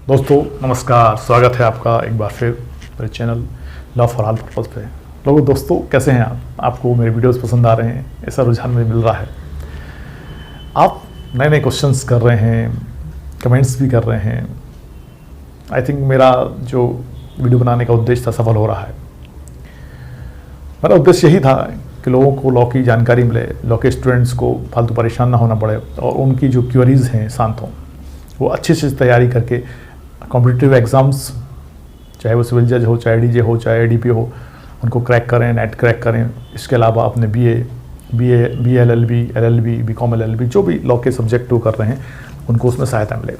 दोस्तों नमस्कार, स्वागत है आपका एक बार फिर मेरे channel law for all purpose पे। लोगों दोस्तों कैसे हैं आप? आपको मेरे वीडियोस पसंद आ रहे हैं? ऐसा रुझान मुझे मिल रहा है। आप नए नए क्वेश्चंस कर रहे हैं, कमेंट्स भी कर रहे हैं। आई थिंक मेरा जो वीडियो बनाने का उद्देश्य था सफल हो रहा है। मेरा उद्देश्य यही था कि लोगों को लॉ की जानकारी मिले, लॉ के स्टूडेंट्स को फालतू परेशान ना होना पड़े और उनकी जो क्वेरीज हैं शांत हों, वो अच्छे से तैयारी करके कॉम्पिटिटिव एग्ज़ाम्स, चाहे वो सिविल जज हो, चाहे डीजे हो, चाहे एडीपी हो, उनको क्रैक करें, नेट क्रैक करें। इसके अलावा अपने B LLB, LLB, BCom LLB, जो भी लॉ के सब्जेक्ट वो कर रहे हैं उनको उसमें सहायता मिले।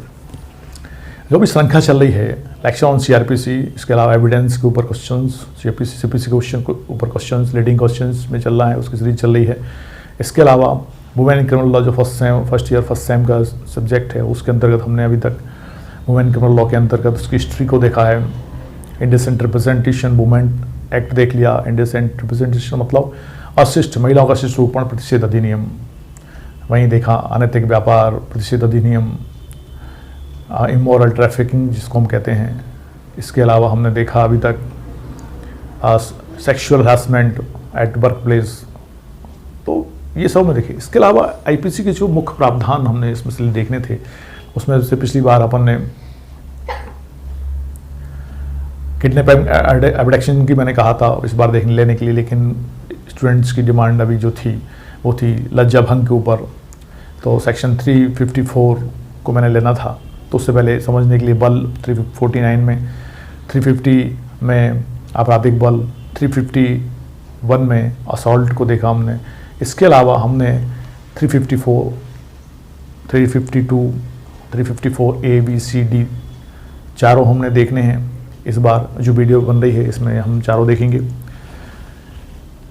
जो भी श्रृंखला चल रही है, लेक्चर ऑन सीआरपीसी, इसके अलावा एविडेंस के ऊपर क्वेश्चंस, सीपीसी क्वेश्चन के ऊपर क्वेश्चंस, लीडिंग क्वेश्चंस में चल रहा है, उसकी सीरीज चल रही है। इसके अलावा वुमेन इन क्रिमिनल लॉ जो फर्स्ट ईयर फर्स्ट सेम का सब्जेक्ट है, उसके अंतर्गत हमने अभी तक वुमेन क्रिमिनल लॉ के अंतर्गत उसकी हिस्ट्री को देखा है। इंडिसेंट रिप्रेजेंटेशन मूवमेंट एक्ट देख लिया। इंडिसेंट रिप्रेजेंटेशन मतलब अशिष्ट महिलाओं का शिष्ट रूपण प्रतिषेध अधिनियम। वहीं देखा अनैतिक व्यापार प्रतिषेध अधिनियम, इमोरल ट्रैफिकिंग जिसको हम कहते हैं। इसके अलावा हमने देखा अभी तक sexual harassment at work place, तो ये सब में देखिए। इसके अलावा आईपीसी के जो मुख्य प्रावधान हमने इसमें से देखने थे, उसमें से पिछली बार अपन ने किडनैपिंग एबडक्शन की मैंने कहा था इस बार देखने लेने के लिए, लेकिन स्टूडेंट्स की डिमांड अभी जो थी वो थी लज्जा भंग के ऊपर। तो सेक्शन 354 को मैंने लेना था, तो उससे पहले समझने के लिए बल 349 में, 350 में आपराधिक बल, 351 में असॉल्ट को देखा हमने। इसके अलावा हमने 354, 352, 354 A, B, C, D चारों हमने देखने हैं। इस बार जो वीडियो बन रही है इसमें हम चारों देखेंगे।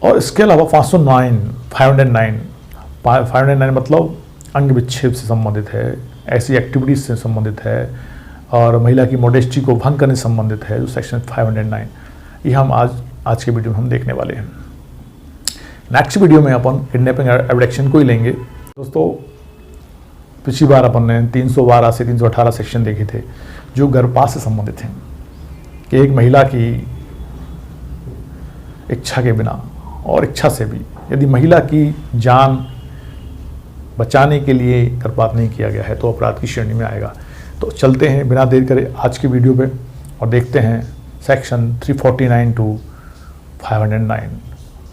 और इसके अलावा 509 मतलब अंग विच्छेद से संबंधित है, ऐसी एक्टिविटीज़ से संबंधित है और महिला की मॉडेस्टी को भंग करने से संबंधित है, जो सेक्शन 509, ये हम आज के वीडियो में हम देखने वाले हैं। नेक्स्ट वीडियो में अपन किडनैपिंग एबडक्शन को ही लेंगे। दोस्तों पिछली बार अपन ने 312 से 318 सेक्शन देखे थे जो गर्भपात से संबंधित हैं, कि एक महिला की इच्छा के बिना और इच्छा से भी यदि महिला की जान बचाने के लिए गर्भपात नहीं किया गया है तो अपराध की श्रेणी में आएगा। तो चलते हैं बिना देर करे आज के वीडियो पे और देखते हैं सेक्शन 349 टू 509,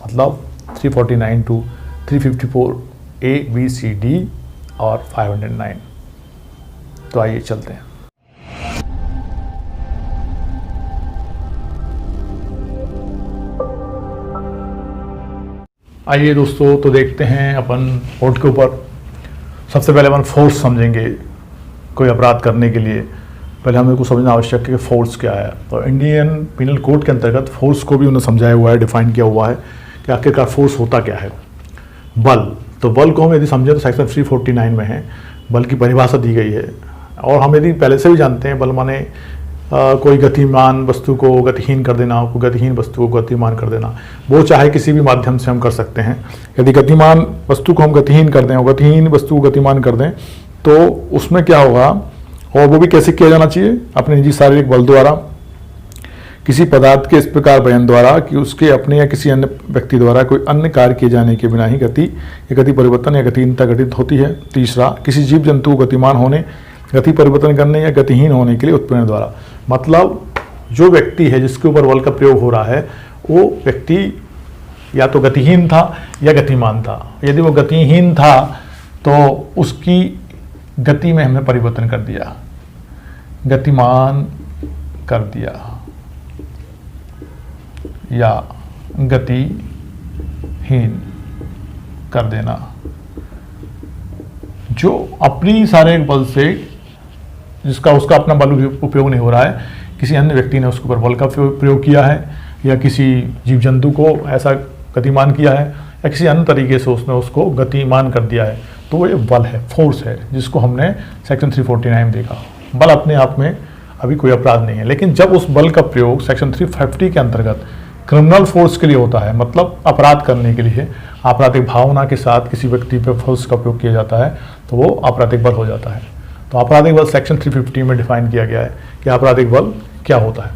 मतलब 349 to 354 A, B, C, D और 509। तो आइए चलते हैं। आइए दोस्तों, तो देखते हैं अपन कोर्ट के ऊपर। सबसे पहले अपन फोर्स समझेंगे। कोई अपराध करने के लिए पहले हमें को समझना आवश्यक है कि फोर्स क्या है। तो इंडियन पिनल कोड के अंतर्गत फोर्स को भी उन्होंने समझाया हुआ है, डिफाइन किया हुआ है कि आखिरकार फोर्स होता क्या है। बल, तो बल को हम यदि समझें तो सेक्शन 349 में है, बल की परिभाषा दी गई है। और हम यदि पहले से भी जानते हैं, बल माने कोई गतिमान वस्तु को गतिहीन कर देना, कोई गतिहीन वस्तु को गतिमान कर देना। वो चाहे किसी भी माध्यम से हम कर सकते हैं। यदि गतिमान वस्तु को हम गतिहीन कर दें और गतिहीन वस्तु को गतिमान कर दें तो उसमें क्या होगा, और वो भी कैसे किया जाना चाहिए, अपने निजी शारीरिक बल द्वारा, किसी पदार्थ के इस प्रकार बयान द्वारा कि उसके अपने या किसी अन्य व्यक्ति द्वारा कोई अन्य कार्य किए जाने के बिना ही गति या गति परिवर्तन या गतिहीनता घटित होती है। तीसरा, किसी जीव जंतु को गतिमान होने, गति परिवर्तन करने या गतिहीन होने के लिए उत्प्रेरण द्वारा। मतलब जो व्यक्ति है जिसके ऊपर बल का प्रयोग हो रहा है वो व्यक्ति या तो गतिहीन था या गतिमान था। यदि वो गतिहीन था तो उसकी गति में हमने परिवर्तन कर दिया, गतिमान कर दिया या गतिहीन कर देना। जो अपनी शारीरिक बल से, जिसका उसका अपना बल उपयोग नहीं हो रहा है, किसी अन्य व्यक्ति ने उसके ऊपर बल का प्रयोग किया है या किसी जीव जंतु को ऐसा गतिमान किया है या किसी अन्य तरीके से उसने उसको गतिमान कर दिया है, तो वो ये बल है, फोर्स है, जिसको हमने सेक्शन 349 में देखा। बल अपने आप में अभी कोई अपराध नहीं है, लेकिन जब उस बल का प्रयोग सेक्शन 350 के अंतर्गत क्रिमिनल फोर्स के लिए होता है, मतलब अपराध करने के लिए आपराधिक भावना के साथ किसी व्यक्ति पर फोर्स का उपयोग किया जाता है, तो वो आपराधिक बल हो जाता है। तो तो आपराधिक बल सेक्शन 350 में डिफाइन किया गया है कि आपराधिक बल क्या होता है।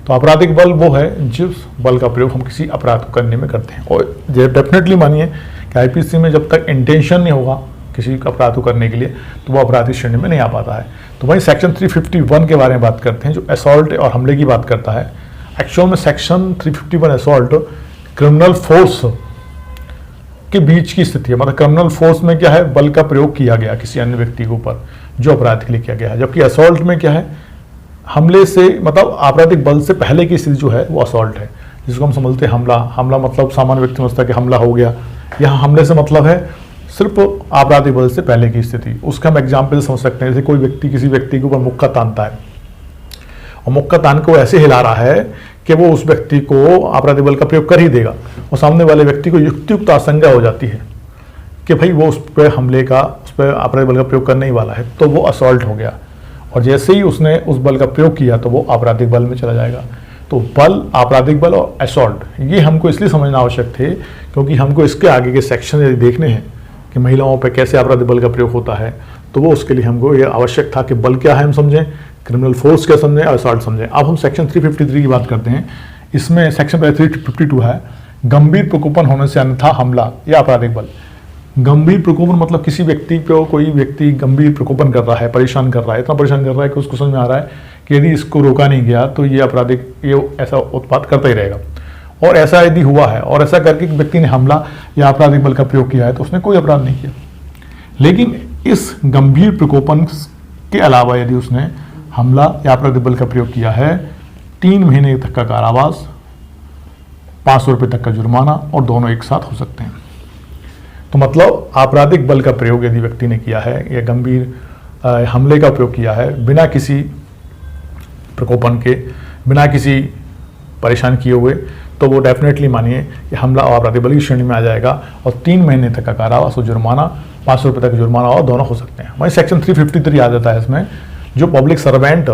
तो आपराधिक बल वो है जिस बल का प्रयोग हम किसी अपराध को करने में करते हैं। और डेफिनेटली मानिए कि आईपीसी में जब तक इंटेंशन नहीं होगा किसी अपराध को करने के लिए तो वो अपराधी श्रेणी में नहीं आ पाता है। तो वहीं सेक्शन 351 के बारे में बात करते हैं जो असॉल्ट और हमले की बात करता है। एक्चुअल में सेक्शन 351 असॉल्ट क्रिमिनल फोर्स के बीच की स्थिति है, मतलब क्रिमिनल फोर्स में क्या है, बल का प्रयोग किया गया किसी अन्य व्यक्ति के ऊपर जो अपराध के लिए किया गया है। जबकि असॉल्ट में क्या है, हमले से मतलब आपराधिक बल से पहले की स्थिति जो है वो असॉल्ट है, जिसको हम समझते हैं हमला। हमला मतलब सामान्य व्यक्ति समझता है कि हमला हो गया, यहाँ हमले से मतलब है सिर्फ आपराधिक बल से पहले की स्थिति। उसका हम एग्जाम्पल समझ सकते हैं, जैसे कोई व्यक्ति किसी व्यक्ति के ऊपर मुक्का तानता है और मुक्का तान को ऐसे हिला रहा है कि वो उस व्यक्ति को आपराधिक बल का प्रयोग कर ही देगा और सामने वाले व्यक्ति को युक्तियुक्त आशंका हो जाती है कि भाई वो उस पर हमले का, उस पर आपराधिक बल का प्रयोग करने ही वाला है, तो वो असॉल्ट हो गया। और जैसे ही उसने उस बल का प्रयोग किया तो वो आपराधिक बल में चला जाएगा। तो बल, आपराधिक बल और असॉल्ट ये हमको इसलिए समझना आवश्यक थे क्योंकि हमको इसके आगे के सेक्शन यदि देखने हैं कि महिलाओं पर कैसे आपराधिक बल का प्रयोग होता है, तो वो उसके लिए हमको ये आवश्यक था कि बल क्या है हम समझें, क्रिमिनल फोर्स क्या समझें और असॉल्ट समझें। अब हम सेक्शन 353 की बात करते हैं। इसमें सेक्शन 352 है, गंभीर प्रकोपन होने से अन्यथा हमला या आपराधिक बल। गंभीर प्रकोपन मतलब किसी व्यक्ति को, कोई व्यक्ति गंभीर प्रकोपन कर रहा है, परेशान कर रहा है, इतना परेशान कर रहा है कि उसको समझ में आ रहा है कि यदि इसको रोका नहीं गया तो ये आपराधिक, ये ऐसा उत्पात करता ही रहेगा। और ऐसा यदि हुआ है और ऐसा करके व्यक्ति ने हमला या आपराधिक बल का प्रयोग किया है तो उसने कोई अपराध नहीं किया। लेकिन इस गंभीर प्रकोपन के अलावा यदि उसने हमला या आपराधिक बल का प्रयोग किया है, 3 महीने तक का कारावास, 500 रुपये तक का जुर्माना और दोनों एक साथ हो सकते हैं। तो मतलब आपराधिक बल का प्रयोग यदि व्यक्ति ने किया है या गंभीर हमले का प्रयोग किया है बिना किसी प्रकोपन के, बिना किसी परेशान किए हुए, तो वो डेफिनेटली मानिए कि हमला और आपराधिक बल की श्रेणी में आ जाएगा और 3 महीने तक का कारावास और जुर्माना, 500 रुपये तक का जुर्माना और दोनों हो सकते हैं। वहीं सेक्शन 353 आ जाता है इसमें, जो पब्लिक सर्वेंट,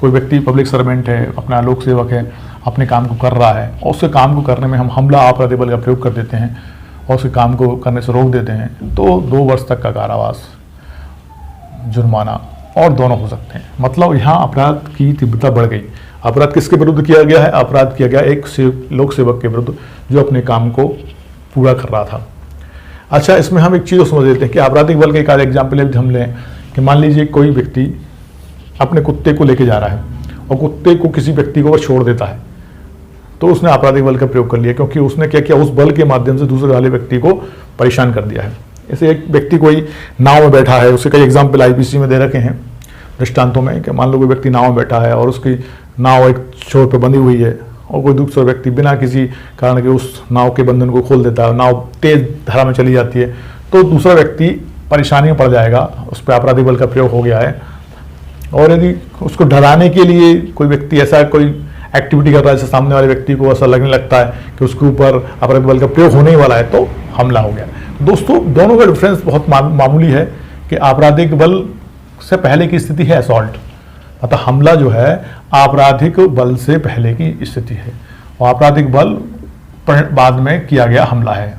कोई व्यक्ति पब्लिक सर्वेंट है, अपना लोक सेवक है, अपने काम को कर रहा है और उसके काम को करने में हम हमला आपराधिक बल का प्रयोग कर देते हैं और उसके काम को करने से रोक देते हैं, तो 2 वर्ष तक का कारावास, जुर्माना और दोनों हो सकते हैं। मतलब यहाँ अपराध की तीव्रता बढ़ गई। अपराध किसके विरुद्ध किया गया है? अपराध किया गया एक लोक सेवक के विरुद्ध जो अपने काम को पूरा कर रहा था। अच्छा, इसमें हम एक चीज़ समझ लेते हैं कि आपराधिक बल के एक एग्जाम्पल यदि हम लें कि मान लीजिए कोई व्यक्ति अपने कुत्ते को लेके जा रहा है और कुत्ते को किसी व्यक्ति को वो छोड़ देता है, तो उसने आपराधिक बल का प्रयोग कर लिया क्योंकि उसने क्या किया, उस बल के माध्यम से दूसरे वाले व्यक्ति को परेशान कर दिया है। ऐसे एक व्यक्ति कोई नाव में बैठा है, उसके कई एग्जाम्पल आईपीसी में दे रखे हैं दृष्टांतों में कि मान लो कोई व्यक्ति नाव में बैठा है और उसकी नाव एक छोर पर बंधी हुई है और कोई दूसरा व्यक्ति बिना किसी कारण के उस नाव के बंधन को खोल देता है, नाव तेज धारा में चली जाती है, तो दूसरा व्यक्ति परेशानी में पड़ जाएगा, उस पर आपराधिक बल का प्रयोग हो गया है। और यदि उसको डराने के लिए कोई व्यक्ति ऐसा कोई एक्टिविटी कर रहा है, जैसे सामने वाले व्यक्ति को ऐसा लगने लगता है कि उसके ऊपर अपराधिक बल का प्रयोग होने ही वाला है, तो हमला हो गया। दोस्तों, दोनों का डिफरेंस बहुत मामूली है कि आपराधिक बल से पहले की स्थिति है असॉल्ट, मतलब हमला जो है आपराधिक बल से पहले की स्थिति है और आपराधिक बल बाद में किया गया हमला है।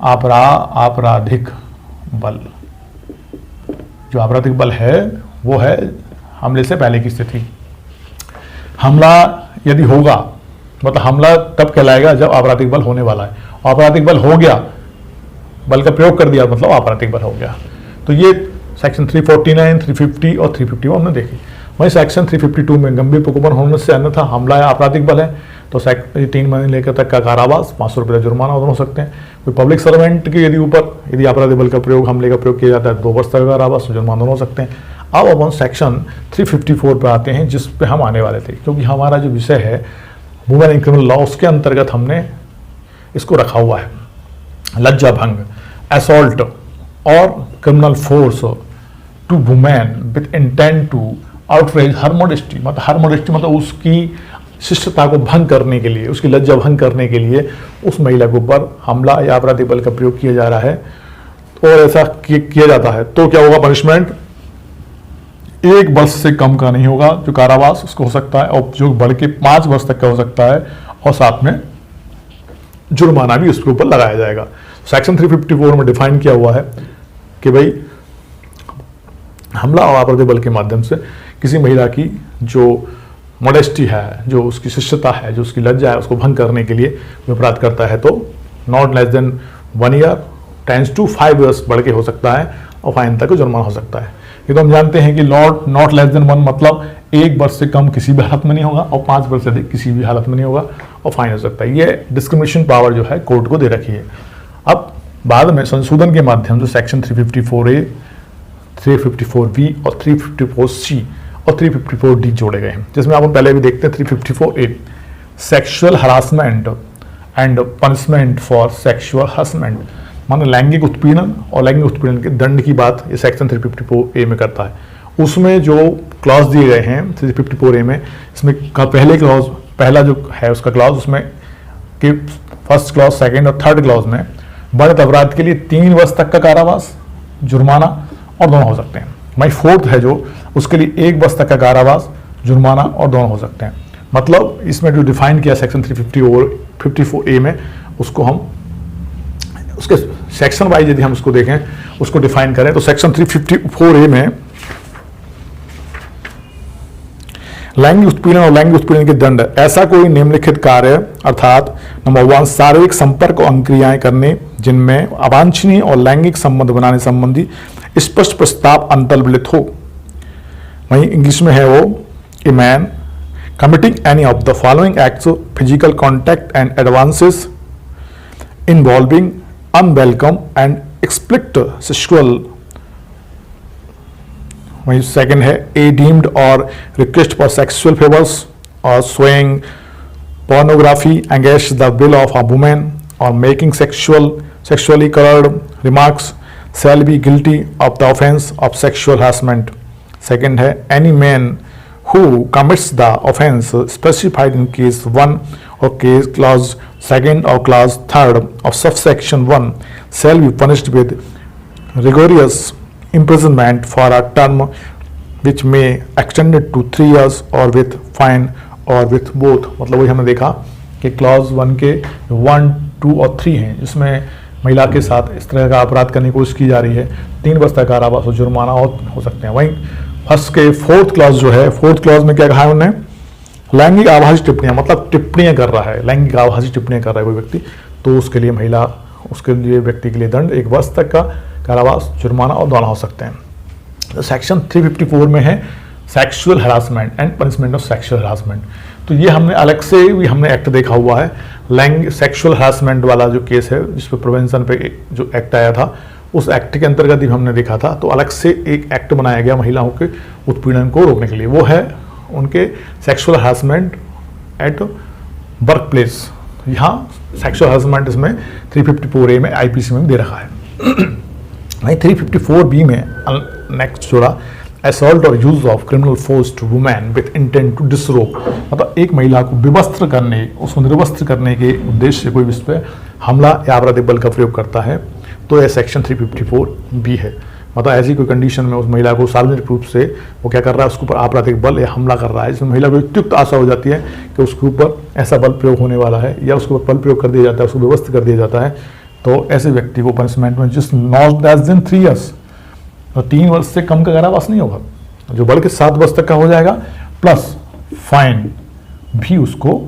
आपराधिक बल, जो आपराधिक बल है वो है हमले से पहले की स्थिति। हमला यदि होगा, मतलब हमला तब कहलाएगा जब आपराधिक बल होने वाला है, और आपराधिक बल हो गया, बल का प्रयोग कर दिया, मतलब आपराधिक बल हो गया। तो ये सेक्शन 349, 350 और 351 हमने देखी। वहीं सेक्शन 352 में गंभीर प्रकोपन होने से अन्यथा हमला या आपराधिक बल है तो 3 महीने लेकर तक का कारावास, 500 रुपये जुर्माना दोनों हो सकते हैं। कोई पब्लिक सर्वेंट के यदि ऊपर यदि आपराधिक बल का प्रयोग, हमले का प्रयोग किया जाता है, 2 वर्ष तक का कारावास, जुर्माना दोनों हो सकते हैं। अब अपन सेक्शन 354 पर आते हैं, जिस पे हम आने वाले थे, क्योंकि हमारा जो विषय है वुमेन इन क्रिमिनल लॉ, उसके अंतर्गत हमने इसको रखा हुआ है। लज्जा भंग, असॉल्ट और criminal force to women with intent to outrage her modesty, मतलब हर मॉडेस्टी मतलब उसकी शिष्टता को भंग करने के लिए, उसकी लज्जा भंग करने के लिए उस महिला के ऊपर हमला या आपराधिक बल का प्रयोग किया जा रहा है और ऐसा किया जाता है, तो क्या होगा? पनिशमेंट 1 वर्ष से कम का नहीं होगा जो कारावास, उसको हो सकता है, और जो बढ़ के 5 वर्ष तक का हो सकता है, और साथ में जुर्माना भी उसके ऊपर लगाया जाएगा। सेक्शन 354 में डिफाइन किया हुआ है कि भाई हमला और आपराधिक बल के माध्यम से किसी महिला की जो मॉडेस्टी है, जो उसकी शिष्यता है, जो उसकी लज्जा है, उसको भंग करने के लिए वो अपराध करता है तो not less then 1 year 10 to 5 years बढ़ के हो सकता है और फाइन तक जुर्माना हो सकता है। ये तो हम जानते हैं कि नॉट लेस देन 1 मतलब 1 वर्ष से कम किसी भी हालत में नहीं होगा और 5 वर्ष से अधिक किसी भी हालत में नहीं होगा और फाइन हो सकता है। ये डिस्क्रिमिनेशन पावर जो है कोर्ट को दे रखी है। अब बाद में संशोधन के माध्यम से सेक्शन 354A, 354B और 354C और 354D जोड़े गए हैं, जिसमें आप पहले भी देखते हैं 354A sexual harassment and punishment for sexual harassment, मानो लैंगिक उत्पीड़न और लैंगिक उत्पीड़न के दंड की बात ये सेक्शन 354A में करता है। उसमें जो क्लॉज दिए गए हैं 354A में, इसमें का पहला जो है उसका क्लॉज, उसमें कि फर्स्ट क्लॉज, सेकंड और थर्ड क्लॉज में बढ़त अपराध के लिए 3 वर्ष तक का कारावास, जुर्माना और दोनों हो सकते हैं। वहीं फोर्थ है जो, उसके लिए 1 वर्ष तक का कारावास, जुर्माना और दोनों हो सकते हैं। मतलब इसमें जो डिफाइन किया सेक्शन 354A में, उसको हम उसके सेक्शन वाइज यदि हम उसको देखें, उसको डिफाइन करें तो सेक्शन 354A में लैंगिक उत्पीड़न और लैंगिक उत्पीड़न के दंड, ऐसा कोई निम्नलिखित कार्य अर्थात नंबर 1 शारीरिक संपर्क और अंक्रियाएं करने जिनमें अवांछनीय और लैंगिक संबंध बनाने संबंधी स्पष्ट प्रस्ताव अंतर्लिखित हो। वहीं इंग्लिश में है वो, a man committing any of the following acts of physical contact and advances involving unwelcome and explicit sexual, वहीं सेकंड है ए डीम्ड और रिक्वेस्ट फॉर सेक्सुअल फेवर्स और showing pornography against the will of a woman or making sexually colored remarks shall be guilty of the offense of sexual harassment। Second है any man who commits the offense specified in case 1 or case clause 2nd or clause 3rd of subsection 1 shall be punished with rigorous imprisonment for a term which may extended to 3 years or with fine or with both। मतलब वही हमने देखा कि clause 1 के 1, 2 और 3 हैं, जिसमें महिला के साथ इस तरह का अपराध करने की कोशिश की जा रही है, 3 वर्ष तक कारावास और जुर्माना हो सकते हैं। वहीं फर्स्ट के 4th क्लॉज जो है, 4th क्लॉज में क्या कहा है उन्होंने, लैंगिक आभासी टिप्पणियां, मतलब टिप्पणियां कर रहा है, लैंगिक आभासी टिप्पणियां कर रहा है कोई व्यक्ति, तो उसके लिए महिला, उसके लिए व्यक्ति के लिए दंड 1 वर्ष तक का कारावास, जुर्माना और दोनों हो सकते हैं। तो सेक्शन 354 में है sexual harassment and punishment of sexual harassment. तो ये हमने अलग से भी हमने एक्ट देखा हुआ है, लैंगिक सेक्सुअल हरासमेंट वाला जो केस है, जिस पर प्रिवेंशन पे जो एक्ट आया था, उस एक्ट के अंतर्गत भी हमने देखा था। तो अलग से एक एक्ट बनाया गया महिलाओं के उत्पीड़न को रोकने के लिए, वो है उनके sexual harassment at work place. यहाँ सेक्सुअल हरासमेंट इसमें 354A में IPC में भी दे रखा है। वहीं 354B में नेक्स्ट जोड़ा, असॉल्ट और use of criminal force to women with intent to disrobe, मतलब एक महिला को विवस्त्र करने, उसको निर्वस्त्र करने के उद्देश्य से कोई उस पर हमला या आपराधिक बल का प्रयोग करता है तो यह सेक्शन 354B है। मतलब ऐसी कोई कंडीशन में उस महिला को सार्वजनिक रूप से वो क्या कर रहा है, उसके ऊपर आपराधिक बल या हमला कर रहा है, जिसमें महिला को युक्त आशा हो जाती है कि उसके ऊपर ऐसा बल प्रयोग होने वाला है या उसके ऊपर बल प्रयोग कर दिया जाता है, उसको व्यवस्थित कर दिया जाता है, तो ऐसे व्यक्ति को पनिशमेंट में जिस नॉट लेस देन 3 years, तो 3 वर्ष से कम का कारावास नहीं होगा, जो बढ़ के 7 वर्ष तक का हो जाएगा, प्लस फाइन भी उसको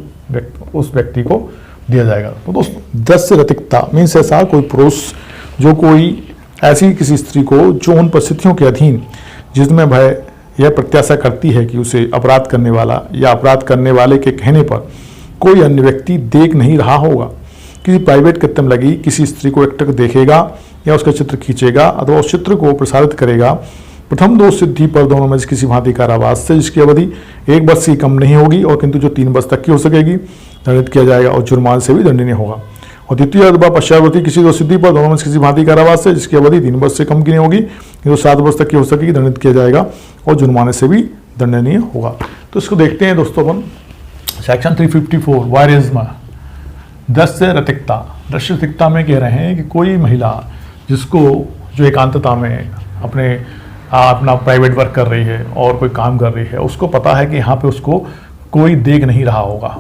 उस व्यक्ति को दिया जाएगा। तो दोस्तों, दृश्य रतिकता मीन्स ऐसा कोई पुरुष जो कोई ऐसी किसी स्त्री को जो उन परिस्थितियों के अधीन जिसमें वह यह प्रत्याशा करती है कि उसे अपराध करने वाला या अपराध करने वाले के कहने पर कोई अन्य व्यक्ति देख नहीं रहा होगा, किसी प्राइवेट कृत्य में लगी किसी स्त्री को एकटक देखेगा या उसका चित्र खींचेगा अथवा उस चित्र को प्रसारित करेगा, प्रथम 2 सिद्धि पर दोनों में किसी भांति कारावास से जिसकी अवधि 1 वर्ष से कम नहीं होगी और किंतु जो 3 वर्ष तक की हो सकेगी दंडित किया जाएगा और जुर्माने से भी दंडनीय होगा। और द्वितीय अथवा पश्चावर्ती किसी 2 सिद्धि पर दोनों में किसी भांति कारावास से जिसकी अवधि 3 वर्ष से कम की नहीं होगी किंतु 7 वर्ष तक की हो सकेगी दंडित किया जाएगा और जुर्माने से भी दंडनीय होगा। तो इसको देखते हैं दोस्तों अपन सेक्शन 354 वायरिज्म, दृश्य रतिकता। दृश्य रतिकता में कह रहे हैं कि कोई महिला जिसको जो एकांतता में अपना प्राइवेट वर्क कर रही है और कोई काम कर रही है, उसको पता है कि यहाँ पे उसको कोई देख नहीं रहा होगा,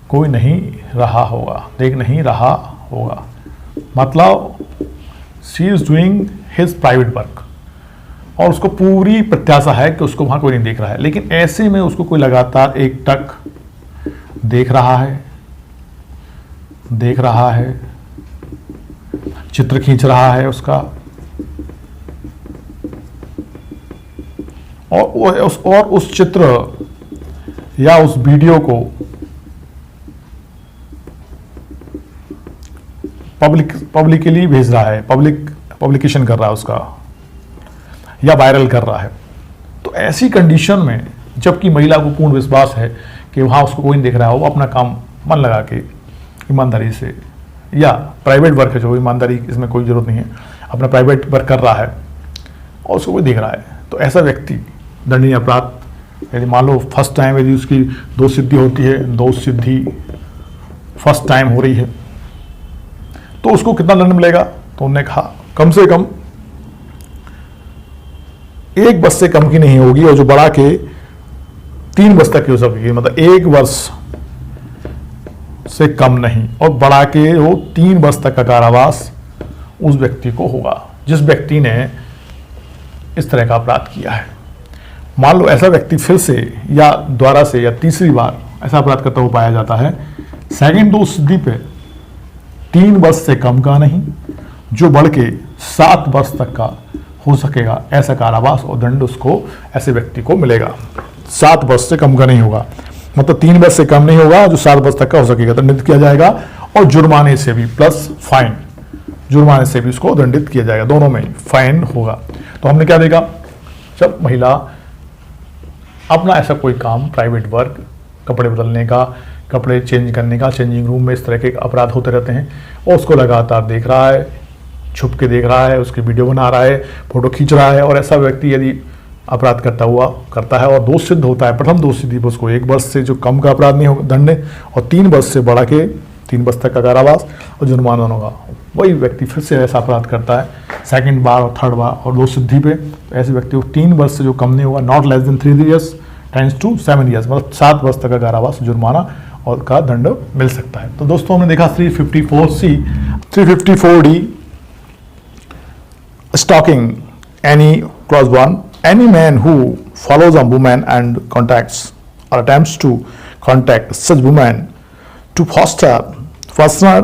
कोई नहीं रहा होगा, देख नहीं रहा होगा, मतलब she is doing his private work, और उसको पूरी प्रत्याशा है कि उसको वहाँ कोई नहीं देख रहा है, लेकिन ऐसे में उसको कोई लगातार एकटक देख रहा है, चित्र खींच रहा है उसका, और उस चित्र या उस वीडियो को पब्लिकली भेज रहा है, पब्लिकेशन कर रहा है उसका, या वायरल कर रहा है। तो ऐसी कंडीशन में जबकि महिला को पूर्ण विश्वास है कि वहाँ उसको कोई नहीं देख रहा है, वो अपना काम मन लगा के ईमानदारी से, या प्राइवेट वर्क है जो ईमानदारी, इसमें कोई ज़रूरत नहीं है, अपना प्राइवेट वर्क कर रहा है और उसको कोई देख रहा है, तो ऐसा व्यक्ति दंडनीय अपराध, यदि मान लो फर्स्ट टाइम यदि उसकी दोष सिद्धि होती है, दोष सिद्धि फर्स्ट टाइम हो रही है, तो उसको कितना दंड मिलेगा? तो उन्होंने कहा कम से कम 1 वर्ष से कम की नहीं होगी, और जो बढ़ा के 3 वर्ष तक की हो सकेगी, मतलब 1 वर्ष से कम नहीं, और बढ़ा के वो 3 वर्ष तक का कारावास उस व्यक्ति को होगा जिस व्यक्ति ने इस तरह का अपराध किया है। मान लो ऐसा व्यक्ति फिर से या दोबारा से या तीसरी बार ऐसा अपराध करता हुआ पाया जाता है, सेकंड दोष सिद्धि पे 3 वर्ष से कम का नहीं, जो बढ़ के 7 वर्ष तक का हो सकेगा, ऐसा कारावास और दंड उसको, ऐसे व्यक्ति को मिलेगा। 7 वर्ष से कम का नहीं होगा, मतलब 3 वर्ष से कम नहीं होगा, जो 7 वर्ष तक का हो सकेगा दंडित किया जाएगा, और जुर्माने से भी प्लस फाइन, जुर्माने से भी उसको दंडित किया जाएगा, दोनों में फाइन होगा। तो हमने क्या देखा, जब महिला अपना ऐसा कोई काम, प्राइवेट वर्क, कपड़े बदलने का, कपड़े चेंज करने का, चेंजिंग रूम में इस तरह के अपराध होते रहते हैं, और उसको लगातार देख रहा है, छुप के देख रहा है, उसकी वीडियो बना रहा है, फोटो खींच रहा है, और ऐसा व्यक्ति यदि अपराध करता है और दोष सिद्ध होता है, प्रथम दोष सिद्धि पर उसको 1 वर्ष से जो कम का अपराध नहीं होगा दंड, और 3 वर्ष से बढ़ा के 3 वर्ष तक का कारावास और जुर्माना होगा। वही व्यक्ति फिर से ऐसा अपराध करता है सेकंड बार और थर्ड बार और दोष सिद्धि पे, तो ऐसे व्यक्ति को 3 वर्ष से जो कम नहीं होगा, not less than 3 years times to 7 years, मतलब 7 वर्ष तक का कारावास, जुर्माना और का दंड मिल सकता है। तो दोस्तों हमने देखा 354C, 354D stalking, any clause 1, any man who follows a woman and contacts or attempts to contact such woman to foster personal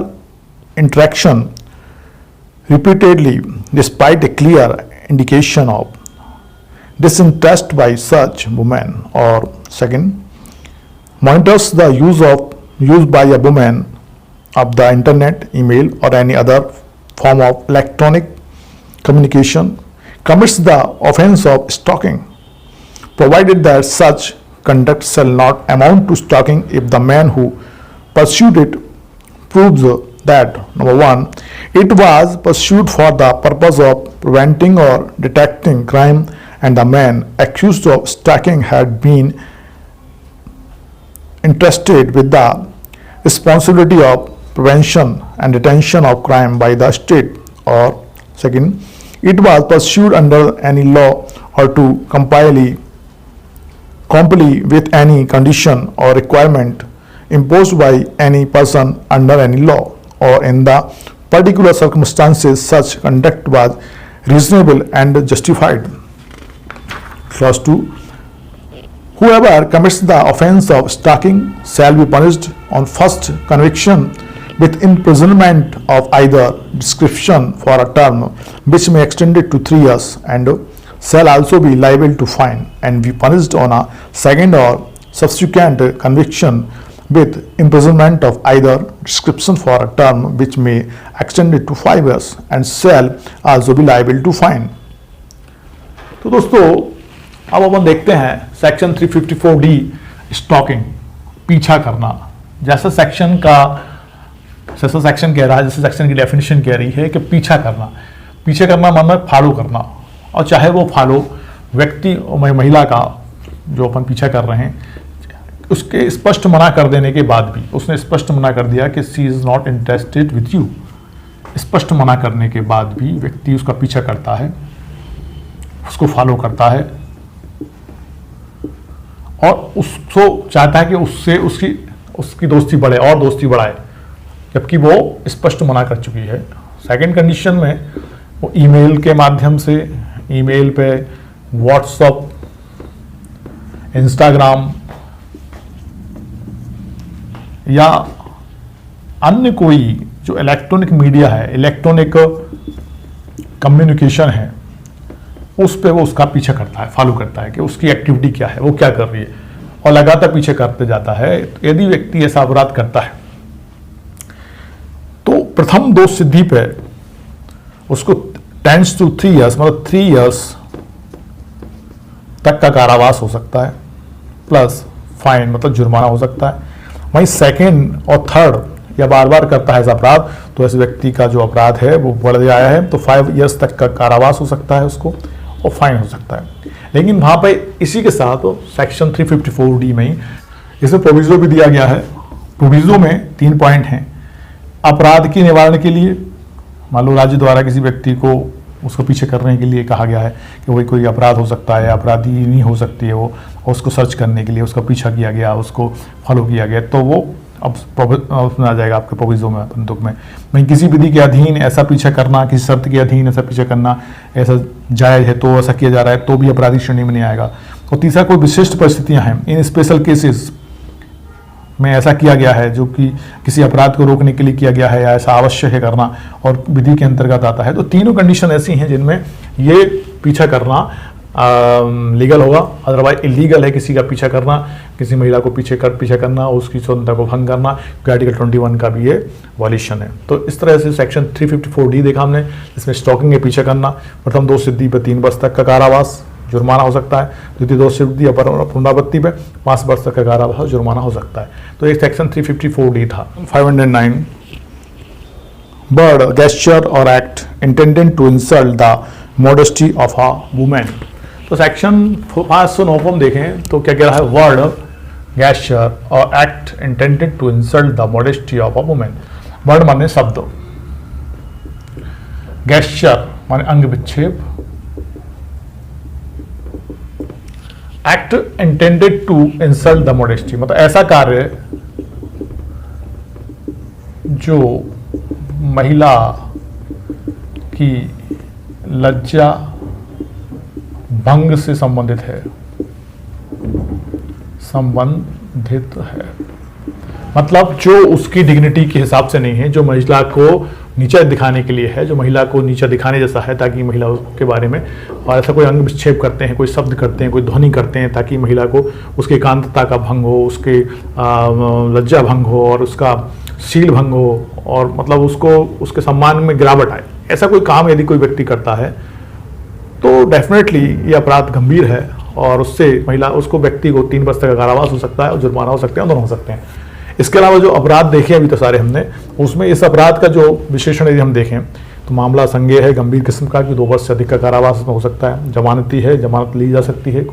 interaction repeatedly despite a clear indication of disinterest by such woman, or second, monitors the use by a woman of the internet, email or any other form of electronic communication, commits the offense of stalking, provided that such conduct shall not amount to stalking if the man who pursued it proves that, number 1, it was pursued for the purpose of preventing or detecting crime, and the man accused of stalking had been entrusted with the responsibility of prevention and detention of crime by the state, or second, it was pursued under any law or to comply with any condition or requirement imposed by any person under any law, or in the particular circumstances such conduct was reasonable and justified. Clause 2. Whoever commits the offense of stalking shall be punished on first conviction with imprisonment of either description for a term which may extend it to 3 years, and shall also be liable to fine and be punished on a second or subsequent conviction with imprisonment of either description for a term which may extend it to 5 years, and shall also be liable to fine. तो दोस्तों अब अपन देखते हैं section 354D stocking, पीछा करना। जैसा section कह रहा है, जैसे सेक्शन की डेफिनेशन कह रही है कि पीछा करना मतलब फॉलो करना, और चाहे वो फॉलो व्यक्ति और महिला का जो अपन पीछा कर रहे हैं, उसके स्पष्ट मना कर देने के बाद भी, उसने स्पष्ट मना कर दिया कि she is not interested with you, स्पष्ट मना करने के बाद भी व्यक्ति उसका पीछा करता है, उसको फॉलो करता है और उसको चाहता है कि उससे उसकी दोस्ती बढ़े और दोस्ती बढ़ाए, जबकि वो स्पष्ट मना कर चुकी है। सेकंड कंडीशन में वो ईमेल के माध्यम से, ईमेल पे व्हाट्सएप, इंस्टाग्राम या अन्य कोई जो इलेक्ट्रॉनिक मीडिया है, इलेक्ट्रॉनिक कम्युनिकेशन है, उस पे वो उसका पीछा करता है, फॉलो करता है कि उसकी एक्टिविटी क्या है, वो क्या कर रही है, और लगातार पीछे करते जाता है। यदि व्यक्ति ऐसा अपराध करता है तो प्रथम दोष सिद्धि पे उसको 10 to 3 years मतलब 3 years तक का कारावास हो सकता है, प्लस फाइन मतलब जुर्माना हो सकता है। वहीं सेकेंड और थर्ड या बार बार करता है ऐसा अपराध तो ऐसे व्यक्ति का जो अपराध है वो बढ़ गया है तो 5 years तक का कारावास हो सकता है उसको, और फाइन हो सकता है। लेकिन वहाँ पे इसी के साथ सेक्शन 354D में ही इसमें प्रोविजो भी दिया गया है। प्रोविजो में 3 पॉइंट हैं। अपराध की निवारण के लिए, मान लो राज्य द्वारा किसी व्यक्ति को उसको पीछे करने के लिए कहा गया है कि वही कोई अपराध हो सकता है, अपराधी नहीं हो सकती है वो, और उसको सर्च करने के लिए उसका पीछा किया गया, उसको फॉलो किया गया, तो वो अब उसमें आ जाएगा आपके प्रोविजो में, बंदूक में। वहीं किसी विधि के अधीन ऐसा पीछा करना, किसी शर्त के अधीन ऐसा पीछा करना ऐसा जायज़ है तो ऐसा किया जा रहा है तो भी अपराधी श्रेणी में नहीं आएगा। और तीसरा, कोई विशिष्ट परिस्थितियां हैं, इन स्पेशल केसेस में ऐसा किया गया है जो कि किसी अपराध को रोकने के लिए किया गया है या ऐसा आवश्यक है करना और विधि के अंतर्गत आता है, तो तीनों कंडीशन ऐसी हैं जिनमें ये पीछा करना लीगल होगा। अदरवाइज इलीगल है किसी का पीछा करना, किसी महिला को पीछा करना, उसकी स्वतंत्रता को भंग करना, आर्टिकल 21 का भी ये वायलेशन है। तो इस तरह से सेक्शन 354D देखा हमने, इसमें स्टॉकिंग के पीछा करना, प्रथम दोष सिद्धि पर 3 वर्ष तक का कारावास, जुर्माना हो सकता है। द्वितीय दोष सिद्धि पुनरावृत्ति पे 5 वर्ष तक का कारावास, जुर्माना हो सकता है। तो एक सेक्शन 354D था। 509 वर्ड, गेस्चर और act intended to insult the modesty of a women. तो सेक्शन 509 को हम देखें तो क्या कह रहा है, वर्ड, गेस्चर और act intended to insult the modesty of a women. Word माने शब्द, गेस्चर माने अंग विक्षेप, act intended to insult the modesty मतलब ऐसा कार्य जो महिला की लज्जा भंग से संबंधित है, मतलब जो उसकी डिग्निटी के हिसाब से नहीं है, जो महिला को नीचा दिखाने के लिए है, जो महिला को नीचा दिखाने जैसा है, ताकि महिला के बारे में और ऐसा कोई अंग विक्षेप करते हैं, कोई शब्द करते हैं, कोई ध्वनि करते हैं ताकि महिला को उसकी एकांतता का भंग हो, उसके लज्जा भंग हो और उसका शील भंग हो, और मतलब उसको उसके सम्मान में गिरावट आए, ऐसा कोई काम यदि कोई व्यक्ति करता है तो डेफिनेटली ये अपराध गंभीर है और उससे महिला उसको व्यक्ति को 3 वर्ष तक का कारावास हो सकता है और जुर्माना हो सकते हैं, दोनों हो सकते हैं। इसके अलावा जो अपराध देखे अभी तो सारे हमने, उसमें इस अपराध का जो विशेषण यदि हम देखें तो मामला संज्ञेय है, गंभीर किस्म का, कि 2 वर्ष से अधिक का कारावास में हो सकता है, जमानती है, जमानत ली जा सकती है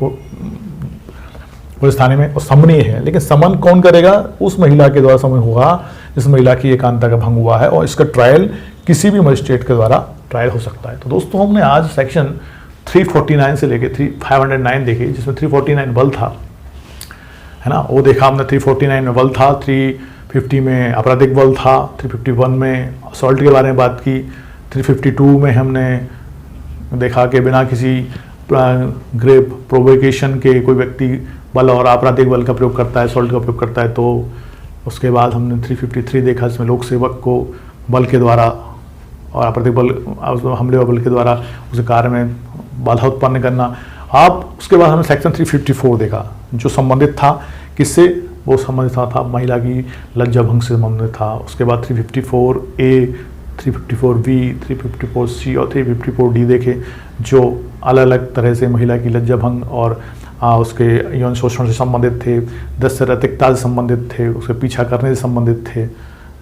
पुलिस थाने में, और समनीय है। लेकिन समन कौन करेगा, उस महिला के द्वारा समन होगा जिस महिला की एकांतता का भंग हुआ है, और इसका ट्रायल किसी भी मजिस्ट्रेट के द्वारा ट्रायल हो सकता है। तो दोस्तों हमने आज सेक्शन 349 से लेके 509 देखी, जिसमें 349 बल था, है ना, वो देखा हमने। 349 में बल था, 350 में आपराधिक बल था, 351 में असॉल्ट के बारे में बात की, 352 में हमने देखा कि बिना किसी ग्रेव प्रोवोकेशन के कोई व्यक्ति बल और आपराधिक बल का प्रयोग करता है, असॉल्ट का प्रयोग करता है। तो उसके बाद हमने 353 देखा, जिसमें लोक सेवक को बल के द्वारा और आपराधिक बल हमले व बल के द्वारा उस कार्य में बाधा उत्पन्न करना। आप उसके बाद हमने सेक्शन 354 देखा जो संबंधित था किससे, वो संबंधित था महिला की लज्जा भंग से संबंधित था। उसके बाद 354A, 354B, 354C और 354D देखे जो अलग अलग तरह से महिला की लज्जा भंग और उसके यौन शोषण से संबंधित थे, दस रैतिकता से संबंधित थे, उसके पीछा करने से संबंधित थे,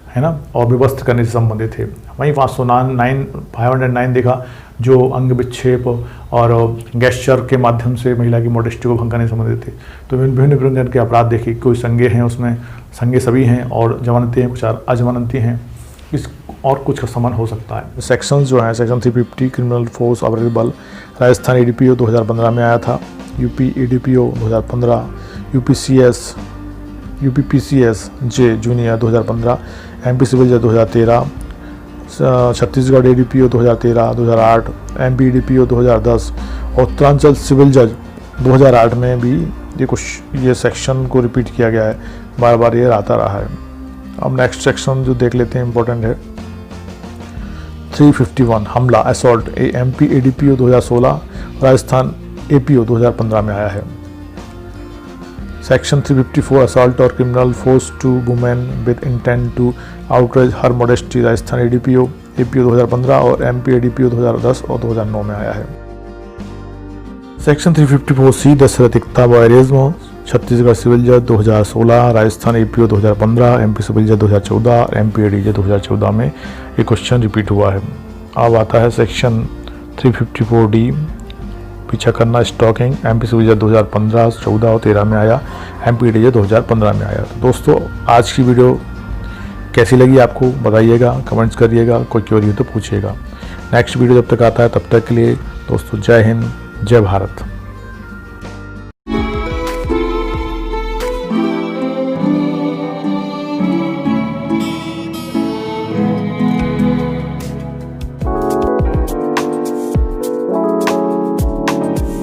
है ना, और विवस्त्र करने से संबंधित थे। वहीं 509 देखा जो अंग विक्षेप और गेस्चर के माध्यम से महिला की मॉडेस्टी को भंग करने से संबंधित थे। तो विभिन्न प्रकार के अपराध देखे, कोई संज्ञेय हैं, उसमें संज्ञेय सभी हैं और जमानती हैं, कुछ अजमानती हैं, इस और कुछ का समन हो सकता है। सेक्शन जो है सेक्शन 350 क्रिमिनल फोर्स ऑपरेटिव बल, राजस्थान EDPO 2015 में आया था, UP EDPO 2015, UPPCS J junior 2015, MP civil जज 2013, छत्तीसगढ़ EDPO 2013, 2008, MP EDPO 2010 और उत्तरांचल सिविल जज 2008 में भी ये सेक्शन को रिपीट किया गया है, बार बार ये आता रहा है। अब नेक्स्ट सेक्शन जो देख लेते हैं इंपॉर्टेंट है 351 हमला assault MP ADPO 2016, Rajasthan APO 2015 में आया है। सेक्शन 354 असॉल्ट और criminal force to women with intent to outrage her modesty, Rajasthan ADPO 2015 और MP ADPO 2010 और 2009 में आया है। सेक्शन 354C दशरथ एकता वॉयरिज्म, छत्तीसगढ़ सिविल जज 2016, राजस्थान APO 2015, MP सिविल जज 2014 और MP ADJ 2014 में ये क्वेश्चन रिपीट हुआ है। अब आता है सेक्शन 354D पीछा करना स्टॉकिंग, MP सिविल जज 2015, 14 और 13 में आया, MP ADJ 2015 में आया। तो दोस्तों आज की वीडियो कैसी लगी आपको बताइएगा, कमेंट्स करिएगा, कोई क्वेरी हो तो पूछिएगा। नेक्स्ट वीडियो जब तक आता है तब तक के लिए दोस्तों जय हिंद, जय भारत।